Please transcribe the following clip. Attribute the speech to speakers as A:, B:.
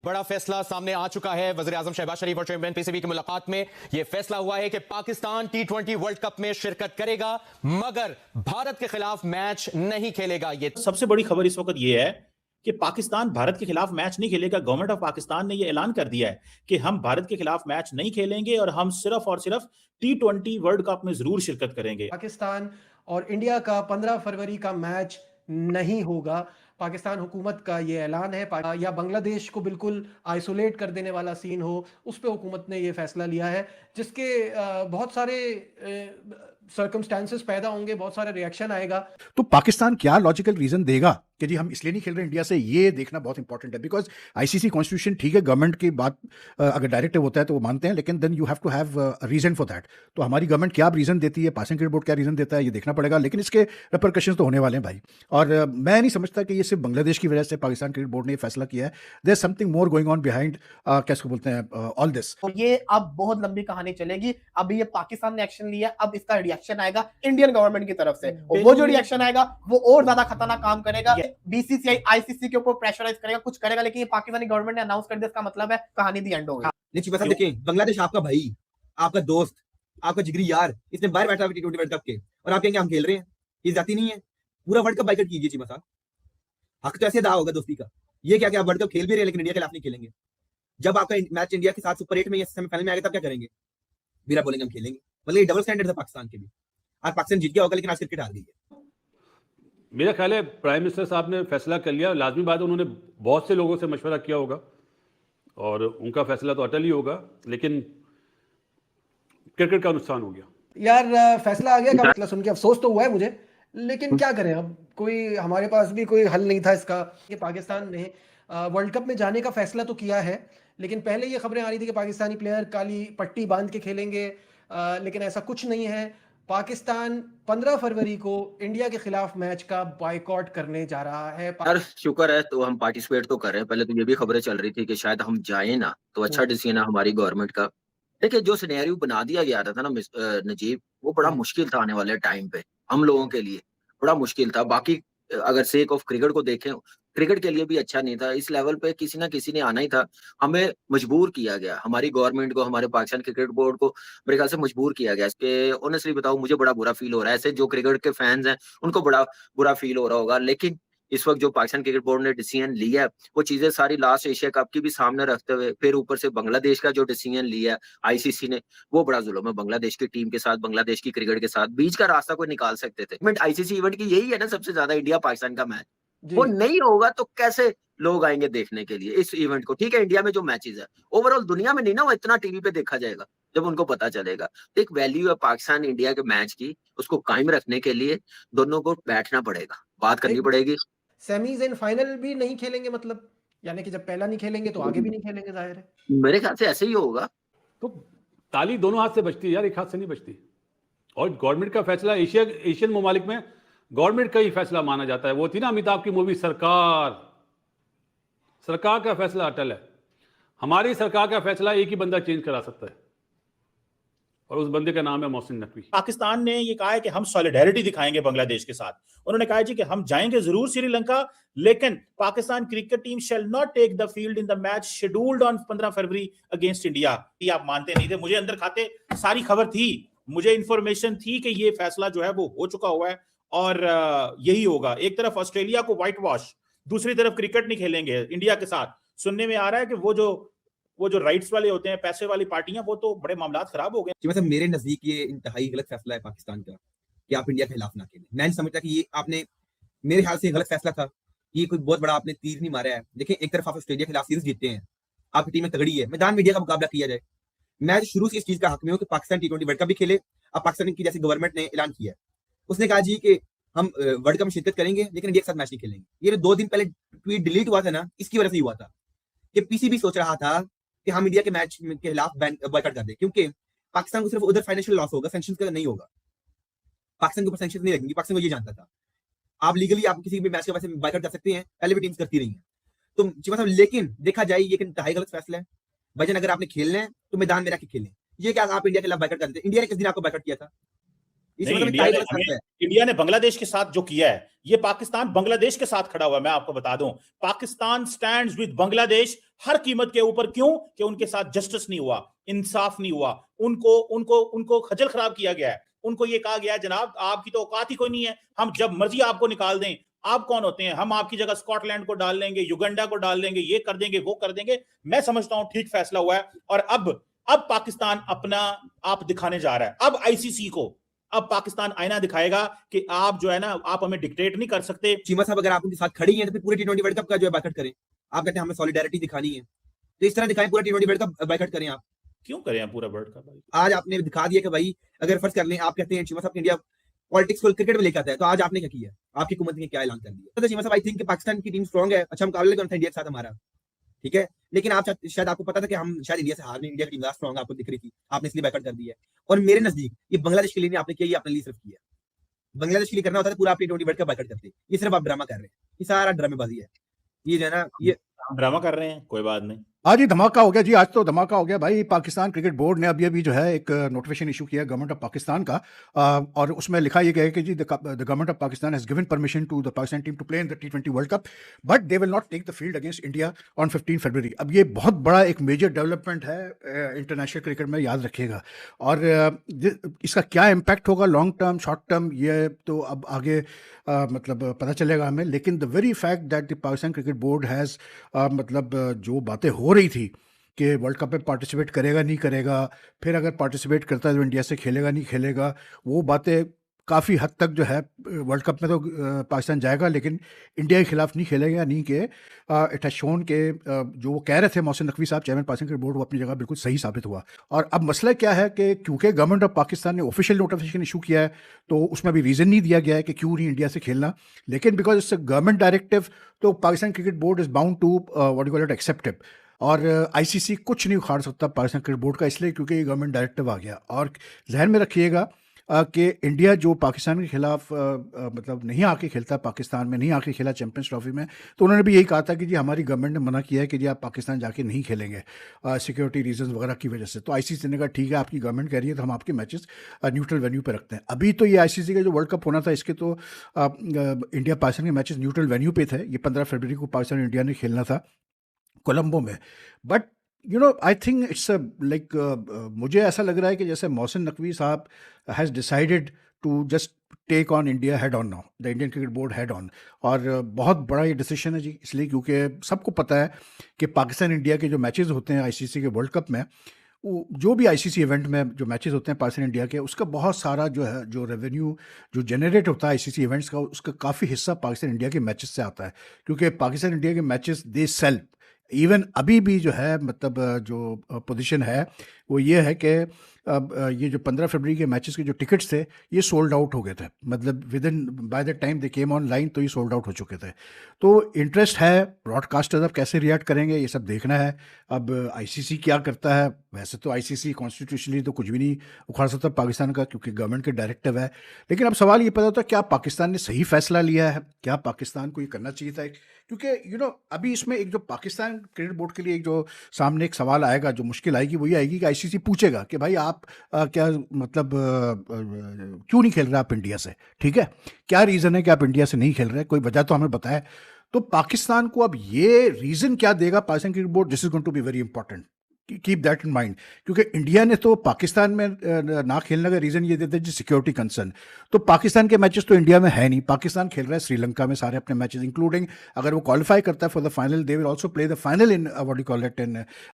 A: बड़ा फैसला सामने आ चुका है। वज़ीर-ए-आज़म शहबाज शरीफ और चेयरमैन पीसीबी की मुलाकात में यह फैसला हुआ है कि पाकिस्तान T20 वर्ल्ड कप में शिरकत करेगा मगर भारत के खिलाफ मैच नहीं खेलेगा। ये
B: सबसे बड़ी खबर इस वक्त यह है कि पाकिस्तान भारत के खिलाफ मैच नहीं खेलेगा। गवर्नमेंट ऑफ पाकिस्तान ने यह ऐलान कर दिया है कि हम भारत के खिलाफ मैच नहीं खेलेंगे और हम सिर्फ और सिर्फ T20 वर्ल्ड कप में जरूर शिरकत करेंगे।
C: पाकिस्तान और इंडिया का 15 फरवरी का मैच नहीं होगा। पाकिस्तान हुकूमत का ये ऐलान है। या बांग्लादेश को बिल्कुल आइसोलेट कर देने वाला सीन हो, उस पे हुकूमत ने ये फैसला लिया है, जिसके बहुत सारे सर्कमस्टेंसेस पैदा होंगे, बहुत सारे रिएक्शन आएगा।
D: तो पाकिस्तान क्या लॉजिकल रीजन देगा कि जी हम इसलिए नहीं खेल रहे इंडिया से, ये देखना बहुत इंपॉर्टेंट है। बिकॉज आईसीसी कॉन्स्टिट्यूशन ठीक है, गवर्नमेंट की बात अगर डायरेक्टिव होता है तो वो मानते हैं, लेकिन then you have to have reason for that. तो हमारी गवर्नमेंट क्या रीजन देती है, पाकिस्तान क्रिकेट बोर्ड क्या रीजन देता है, ये देखना पड़ेगा। लेकिन इसके रिपरकशंस तो होने वाले हैं भाई। और मैं नहीं समझता कि ये सिर्फ बांग्लादेश की वजह से पाकिस्तान क्रिकेट बोर्ड ने ये फैसला किया है। There is something more going on behind, कैसे बोलते हैं, ऑल दिस।
E: ये अब बहुत लंबी कहानी चलेगी। अभी ये पाकिस्तान ने एक्शन लिया, अब इसका रिएक्शन आएगा इंडियन गवर्नमेंट की तरफ से, और वो जो रिएक्शन आएगा वो और ज्यादा खतरनाक काम करेगा। बीसीसीआई आईसीसी के ऊपर प्रेशराइज करेगा, कुछ करेगा, लेकिन ये पाकिस्तानी गवर्नमेंट ने अनाउंस कर दिया, इसका मतलब है कहानी दी एंड हो गई।
F: नहीं देखिए, बांग्लादेश आपका भाई, आपका दोस्त, आपका जिगरी यार, इसने बाहर बैठा T20 वर्ल्ड कप के, और आप कहेंगे हम खेल रहे हैं, ये जाती नहीं है। पूरा वर्ल्ड कप बाइकआउट कीजिए चीमा साहब, हक तो ऐसे अदा होगा दोस्ती का। ये क्या आप वर्ल्ड कप खेल भी रहे हैं लेकिन इंडिया के खिलाफ नहीं खेलेंगे। जब आपका मैच इंडिया के साथ सुपर 8 में या सेमीफाइनल में आएगा तब क्या करेंगे? फिर आप बोलेंगे हम खेलेंगे। मतलब ये डबल स्टैंडर्ड है पाकिस्तान के भी। आज पाकिस्तान जीत गया होगा लेकिन आज क्रिकेट हार गई है।
G: मेरा ख्याल है प्राइम मिनिस्टर साहब ने फैसला कर लिया। लाजमी बात है, उन्होंने बहुत से लोगों से मशवरा किया होगा और उनका फैसला तो अटल ही होगा, लेकिन क्रिकेट का नुकसान हो गया
C: यार फैसला आ गया का मतलब सुन के अफसोस तो हुआ है मुझे, लेकिन क्या करें, अब कोई हमारे पास भी कोई हल नहीं था इसका। कि पाकिस्तान ने वर्ल्ड कप में जाने का फैसला तो किया है, लेकिन पहले ये खबरें आ रही थी कि पाकिस्तानी प्लेयर काली पट्टी बांध के खेलेंगे, लेकिन ऐसा कुछ नहीं है। पाकिस्तान 15 फरवरी को इंडिया के खिलाफ मैच का बायकॉट करने जा रहा है।
H: यार शुक्र है, तो हम पार्टिसिपेट तो कर रहे हैं। पहले तो ये भी खबरें चल रही थी कि शायद हम जाए ना, तो अच्छा डिसीजन है हमारी गवर्नमेंट का। देखिए, जो सिनेरियो बना दिया गया था ना नजीब, वो बड़ा मुश्किल था आने वाले टाइम पे हम लोगों के लिए, बड़ा मुश्किल था। बाकी अगर सेक ऑफ क्रिकेट को देखें, क्रिकेट के लिए भी अच्छा नहीं था। इस लेवल पे किसी ना किसी ने आना ही था, हमें मजबूर किया गया, हमारी गवर्नमेंट को, हमारे पाकिस्तान क्रिकेट बोर्ड को मेरे ख्याल से मजबूर किया गया। इसके ऑनेस्टली बताऊं, मुझे बड़ा बुरा फील हो रहा है। ऐसे जो क्रिकेट के फैंस हैं उनको बड़ा बुरा फील हो रहा होगा, लेकिन इस वक्त जो पाकिस्तान क्रिकेट बोर्ड ने डिसीजन लिया है, वो चीजें सारी लास्ट एशिया कप की भी सामने रखते हुए, फिर ऊपर से बांग्लादेश का जो डिसीजन लिया है आईसीसी ने, वो बड़ा जुल्म है बांग्लादेश की टीम के साथ, बांग्लादेश की क्रिकेट के साथ। बीच का रास्ता कोई निकाल सकते थे। इवेंट आईसीसी इवेंट की यही है ना सबसे ज्यादा, इंडिया पाकिस्तान का मैच। वो नहीं होगा तो कैसे लोग आएंगे देखने के लिए इस इवेंट को? ठीक है, इंडिया में जो मैचेस है ओवरऑल दुनिया में नहीं ना, वो इतना टीवी पे देखा जाएगा जब उनको पता चलेगा। तो एक वैल्यू है पाकिस्तान इंडिया के मैच की, उसको कायम रखने के लिए दोनों को बैठना पड़ेगा, बात करनी पड़ेगी।
C: सेमीज एंड फाइनल भी नहीं खेलेंगे, मतलब यानी कि जब पहला नहीं खेलेंगे तो आगे भी नहीं खेलेंगे, जाहिर है।
H: मेरे ख्याल से ऐसे ही होगा।
G: तो ताली दोनों हाथ से बजती है यार, एक हाथ से नहीं बजती। और गवर्नमेंट का फैसला एशियन ममालिक में गवर्नमेंट का ही फैसला माना जाता है। वो थी ना अमिताभ की मूवी सरकार, सरकार का फैसला अटल है। हमारी सरकार का फैसला एक ही बंदा चेंज करा सकता है, और उस बंदे का नाम है मोहसिन नकवी।
B: पाकिस्तान ने ये कहा है कि हम सॉलिडेरिटी दिखाएंगे बांग्लादेश के साथ। उन्होंने कहा जी कि हम जाएंगे जरूर श्रीलंका, लेकिन Pakistan cricket team shall not take the field in the match scheduled on 15 February against India. ये आप मानते नहीं थे, मुझे अंदर खाते सारी खबर थी, मुझे इंफॉर्मेशन थी कि ये फैसला जो है वो हो चुका हुआ है और यही होगा। एक तरफ ऑस्ट्रेलिया को व्हाइट वॉश, दूसरी तरफ क्रिकेट नहीं खेलेंगे इंडिया के साथ। सुनने में आ रहा है कि वो जो राइट्स वाले होते हैं, पैसे वाली पार्टियां, वो तो बड़े मामलात खराब हो गए।
F: मतलब मेरे नजदीक ये इंतहाई गलत फैसला है पाकिस्तान का कि आप इंडिया के खिलाफ ना खेलें। मैं नहीं समझता कि ये आपने, मेरे ख्याल से गलत फैसला था। ये कोई बहुत बड़ा आपने तीर नहीं मारा है। देखिए, एक तरफ आप ऑस्ट्रेलिया के खिलाफ सीरीज जीतते हैं, आपकी टीम में तगड़ी है, मैदान में इंडिया का मुकाबला किया जाए। मैं शुरू से इस चीज का हक में हूं कि पाकिस्तान T20 वर्ल्ड कप भी खेले। अब पाकिस्तान की जैसे गवर्नमेंट ने ऐलान किया है, उसने कहा जी कि हम वर्ल्ड कप में शिरकत करेंगे लेकिन इंडिया के साथ मैच नहीं खेलेंगे। ये 2 दिन पहले ट्वीट डिलीट हुआ था ना, इसकी वजह से हुआ था कि पीसीबी सोच रहा था कि हम इंडिया के मैच के खिलाफ बॉयकॉट कर दें, क्योंकि पाकिस्तान को सिर्फ उधर फाइनेंशियल लॉस होगा, सैंक्शंस का नहीं होगा। पाकिस्तान के ऊपर सैंक्शंस नहीं लगेंगे, पाकिस्तान को ये जानता था। आप लीगली आप किसी भी मैच के वजह से बॉयकॉट कर सकते हैं, पहले भी टीम्स करती रही हैं। तो चिमा साहब, लेकिन देखा जाए ये इंतहाई गलत फैसला है। भाईजान, अगर आपने खेलना है तो मैदान में रह के खेलें। ये क्या आप इंडिया के खिलाफ बॉयकॉट कर देते? इंडिया ने किस दिन आपको बॉयकॉट किया था? इस
B: नहीं,
F: मतलब
B: इंडिया
F: टाई
B: ने
F: गलत फैसला है।
B: इंडिया ने बांग्लादेश के साथ जो किया है, ये पाकिस्तान बांग्लादेश के साथ खड़ा हुआ है। मैं आपको बता दूं, पाकिस्तान स्टैंड्स विद बांग्लादेश हर कीमत के ऊपर। क्यों? कि उनके साथ जस्टिस नहीं हुआ, इंसाफ नहीं हुआ, उनको उनको उनको खजल खराब किया गया है। उनको ये कहा गया है, जनाब आपकी तो औकात ही कोई नहीं है, हम जब मर्जी आपको निकाल दें। आप कौन होते हैं? हम आपकी जगह स्कॉटलैंड को डाल लेंगे, युगांडा को डाल देंगे, ये कर देंगे, वो कर देंगे। मैं समझता हूं ठीक फैसला हुआ है। और अब पाकिस्तान अपना आप दिखाने जा रहा है। अब आईसीसी को अब पाकिस्तान आईना दिखाएगा कि आप जो है ना, आप हमें डिक्टेट नहीं कर सकते।
F: चीमा साहब अगर आप उनके साथ खड़ी हैं तो फिर पूरे T20 वर्ल्ड कप का जो है बायकॉट करें। आप कहते हैं हमें सॉलिडारिटी दिखानी है, तो इस तरह दिखाएं, पूरा T20 वर्ल्ड कप बायकॉट करें। आप
B: क्यों करें पूरा वर्ल्ड कप?
F: आज आपने दिखा दिया कि भाई अगर फर्ज कर लें, आप कहते हैं चीमा साहब इंडिया पॉलिटिक्स को क्रिकेट में लेकर आता है, तो आज आपने क्या किया? आपकी हुकूमत ने क्या ऐलान कर दिया? तो चीमा साहब आई थिंक पाकिस्तान की टीम स्ट्रांग है, अच्छा मुकाबला कौन था इंडिया के साथ हमारा, ठीक है, लेकिन आप शायद आपको पता था कि हम शायद इंडिया से हार नहीं, इंडिया की टीम स्ट्रांग आपको दिख रही थी, आपने इसलिए बायकॉट कर दिया है। और मेरे नजदीक ये बांग्लादेश के लिए नहीं आपने किया, ये अपने लिए सिर्फ किया। बांग्लादेश के लिए करना होता है पूरा आप T20 वर्ल्ड कप बायकॉट करते, ये सिर्फ आप ड्रामा कर रहे हैं, ये सारा ड्रामेबाजी है। ये जो है ना, ये
B: हम ड्रामा कर रहे हैं, कोई बात नहीं।
D: आज ही धमाका हो गया जी, आज तो धमाका हो गया भाई। पाकिस्तान क्रिकेट बोर्ड ने अभी जो है एक नोटिफिकेशन इशू किया गवर्नमेंट ऑफ पाकिस्तान का, और उसमें लिखा ये गया है कि ji the government of Pakistan has given permission to the Pakistan team to play in the T20 world cup, but they will not take the field against India on 15 February. अब ये बहुत बड़ा एक मेजर डेवलपमेंट है इंटरनेशनल क्रिकेट में, याद रखिएगा। और इसका क्या इम्पैक्ट होगा लॉन्ग टर्म, शॉर्ट टर्म, ये तो अब आगे मतलब पता चलेगा हमें। लेकिन the very fact that the Pakistan cricket board has मतलब जो बातें हो रही थी कि वर्ल्ड कप में पार्टिसिपेट करेगा नहीं करेगा, फिर अगर पार्टिसिपेट करता है तो इंडिया से खेलेगा नहीं खेलेगा, वो बातें काफ़ी हद तक जो है वर्ल्ड कप में तो पाकिस्तान जाएगा लेकिन इंडिया के खिलाफ नहीं खेलेगा, नहीं कि इट हैज शोन के जो वो कह रहे थे मोहसिन नकवी साहब चेयरमैन पाकिस्तान क्रिकेट बोर्ड, वो अपनी जगह बिल्कुल सही साबित हुआ। और अब मसला क्या है कि क्योंकि गवर्नमेंट ऑफ पाकिस्तान ने ऑफिशियल नोटिफिकेशन इशू किया है तो उसमें भी रीज़न नहीं दिया गया है कि क्यों नहीं इंडिया से खेलना, लेकिन because it's a government directive तो Pakistan cricket board is bound to what you call it accept it. और आईसीसी कुछ नहीं उखाड़ सकता पाकिस्तान क्रिकेट बोर्ड का, इसलिए क्योंकि ये गवर्नमेंट डायरेक्टिव आ गया। और जहन में रखिएगा कि इंडिया जो पाकिस्तान के खिलाफ मतलब नहीं आके खेलता, पाकिस्तान में नहीं आके खेला चैंपियंस ट्रॉफी में, तो उन्होंने भी यही कहा था कि जी हमारी गवर्नमेंट ने मना किया है कि जी आप पाकिस्तान जाके नहीं खेलेंगे सिक्योरिटी रीजंस वगैरह की वजह से। तो आईसीसी ने कहा ठीक है, आपकी गवर्नमेंट कह रही है तो हम आपके मैचेस न्यूट्रल वेन्यू पे रखते हैं। अभी तो ये आईसीसी का जो वर्ल्ड कप होना था इसके तो इंडिया पाकिस्तान के मैचेस न्यूट्रल वेन्यू पे थे। ये 15 फरवरी को पाकिस्तान इंडिया ने खेलना था कोलंबो में। But you know I think it's like मुझे ऐसा लग रहा है कि जैसे मोहसिन नकवी साहब has decided to just take on India head on now, the Indian cricket board head on. और बहुत बड़ा ये डिसीजन है जी, इसलिए क्योंकि सबको पता है कि पाकिस्तान इंडिया के जो मैचेस होते हैं आईसीसी के वर्ल्ड कप में, जो भी आईसीसी इवेंट में जो मैचेस होते हैं पाकिस्तान इंडिया के, उसका बहुत सारा जो है जो रेवेन्यू जो जनरेट होता है आईसीसी इवेंट्स का, उसका काफ़ी हिस्सा पाकिस्तान इंडिया के मैचेस से आता है। क्योंकि पाकिस्तान इंडिया के मैचेस दे सेल, इवन अभी भी जो है मतलब जो पोजीशन है वो ये है कि अब ये जो 15 फरवरी के मैचेस के जो टिकट्स थे ये सोल्ड आउट हो गए थे, मतलब with in by the time they came online तो ये सोल्ड आउट हो चुके थे। तो इंटरेस्ट है, ब्रॉडकास्टर्स अब कैसे रिएक्ट करेंगे ये सब देखना है। अब आईसीसी क्या करता है, वैसे तो आईसीसी कॉन्स्टिट्यूशनली तो कुछ भी नहीं उखाड़ सकता पाकिस्तान का क्योंकि गवर्नमेंट के डायरेक्टिव है। लेकिन अब सवाल ये पैदा होता है क्या पाकिस्तान ने सही फैसला लिया है, क्या पाकिस्तान को ये करना चाहिए था? क्योंकि यू नो अभी इसमें एक जो पाकिस्तान क्रिकेट बोर्ड के लिए एक जो सामने एक सवाल आएगा, जो मुश्किल आएगी वो ये आएगी कि आईसीसी पूछेगा कि भाई आप क्या मतलब क्यों नहीं खेल रहे आप इंडिया से, ठीक है, क्या रीज़न है कि आप इंडिया से नहीं खेल रहे, कोई वजह तो हमें बताए। तो पाकिस्तान को अब ये रीज़न क्या देगा Pakistan cricket board, this is going to be very important, keep that in mind. क्योंकि इंडिया ने तो पाकिस्तान में ना खेलने का रीज़न ये देते हैं जी सिक्योरिटी कंसर्न। तो पाकिस्तान के मैचेस तो इंडिया में है नहीं, पाकिस्तान खेल रहा है श्रीलंका में सारे अपने मैचेस, इंक्लूडिंग अगर वो क्वालिफाई करता है for the final, they will also play the final in what you call it in